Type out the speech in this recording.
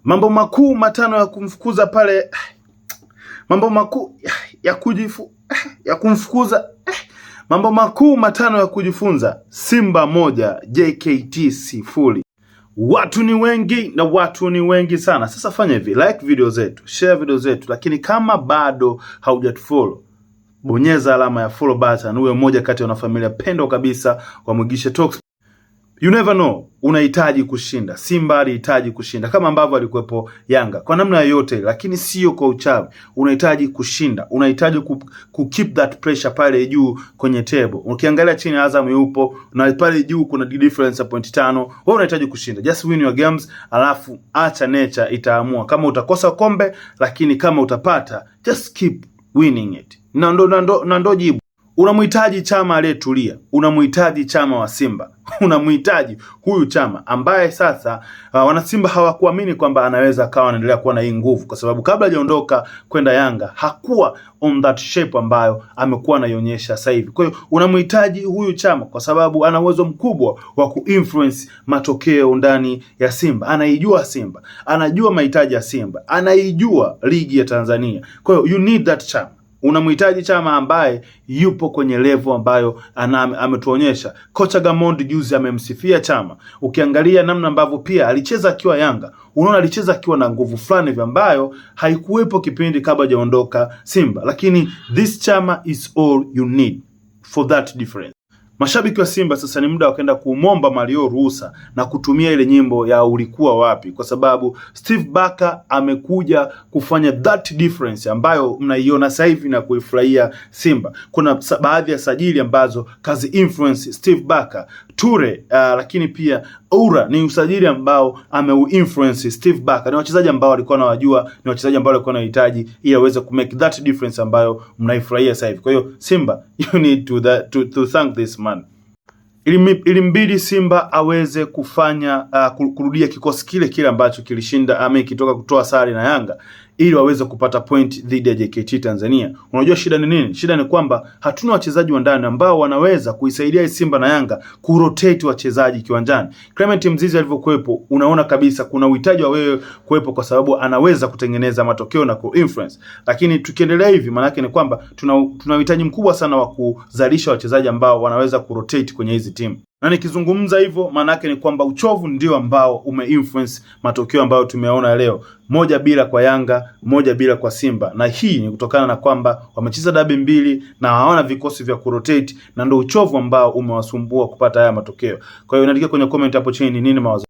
Mambo makuu matano ya kumfukuza pale, mambo makuu ya kumfukuza, mambo makuu matano ya kujifunza. Simba 1 JKT 0. Watu ni wengi na watu ni wengi sana. Sasa fanya hivi, like video zetu, share video zetu, lakini kama bado haujatufollow, bonyeza alama ya follow button, uwe mmoja kati ya wanafamilia pendo kabisa wa Mugisha Talks. You never know, unahitaji kushinda. Simba alihitaji kushinda kama ambavyo alikuwepo Yanga kwa namna yoyote, lakini sio kwa uchawi. Unahitaji kushinda, unahitaji keep that pressure pale juu kwenye table. Ukiangalia chini Azam yupo na pale juu kuna difference ya point 5. Wewe unahitaji kushinda, just win your games, alafu acha nature itaamua kama utakosa kombe, lakini kama utapata, just keep winning it. Na ndo jibu. Unamhitaji Chama aliyetulia, unamhitaji Chama wa Simba, unamhitaji huyu Chama ambaye sasa wanasimba hawakuamini kwamba anaweza akawa anaendelea kuwa na hii nguvu, kwa sababu kabla hajaondoka kwenda Yanga hakuwa on that shape ambayo amekuwa anaionyesha sasa hivi. Kwa hiyo unamhitaji huyu Chama kwa sababu ana uwezo mkubwa wa kuinfluence matokeo ndani ya Simba. Anaijua Simba, anajua mahitaji ya Simba, anaijua ligi ya Tanzania. Kwa hiyo you need that Chama. Unamhitaji Chama ambaye yupo kwenye level ambayo ametuonyesha. Kocha Gamondi juzi amemsifia Chama. Ukiangalia namna ambavyo pia alicheza akiwa Yanga, unaona alicheza akiwa na nguvu fulani hivi ambayo haikuwepo kipindi kabla hajaondoka Simba. Lakini this Chama is all you need for that difference. Mashabiki wa Simba sasa ni muda wa kwenda kumomba Mario ruhusa na kutumia ile nyimbo ya ulikuwa wapi, kwa sababu Steve Barker amekuja kufanya that difference ambayo mnaiona sasa hivi na kuifurahia Simba. Kuna baadhi ya sajili ambazo kazi influence Steve Barker. Ture lakini pia Oura ni usajili ambao ameuinfluence Steve Barker. Ni wachezaji ambao walikuwa wanawajua, ni wachezaji ambao walikuwa wanahitaji ili aweze ku make that difference ambayo mnaifurahia sasa hivi. Kwa hiyo Simba, you need to thank this man. Ilimbidi Simba aweze kufanya kurudia kikosi kile ambacho kilishinda kitoka kutoa sare na Yanga ili waweze kupata point dhidi ya JKT Tanzania. Unajua shida ni nini? Shida ni kwamba hatuna wachezaji wa ndani ambao wanaweza kuisaidia Simba na Yanga kurotate wachezaji kiwanjani. Clement Mzizi alivyokuepo, unaona kabisa kuna uhitaji wa wewe kuepo kwa sababu anaweza kutengeneza matokeo na ku-influence. Lakini tukiendelea hivi maana yake ni kwamba tuna uhitaji mkubwa sana wa kuzalisha wachezaji ambao wanaweza kurotate kwenye hizi timu. Na nikizungumza hivyo maana yake ni kwamba uchovu ndio ambao umeinfluence matokeo ambayo tumeona leo. 1-0 kwa Yanga, 1-0 kwa Simba. Na hii ni kutokana na kwamba wamecheza dabi mbili na hawana vikosi vya kurotate, na ndio uchovu ambao umewasumbua kupata haya matokeo. Kwa hiyo niandike kwenye comment hapo chini nini mawazo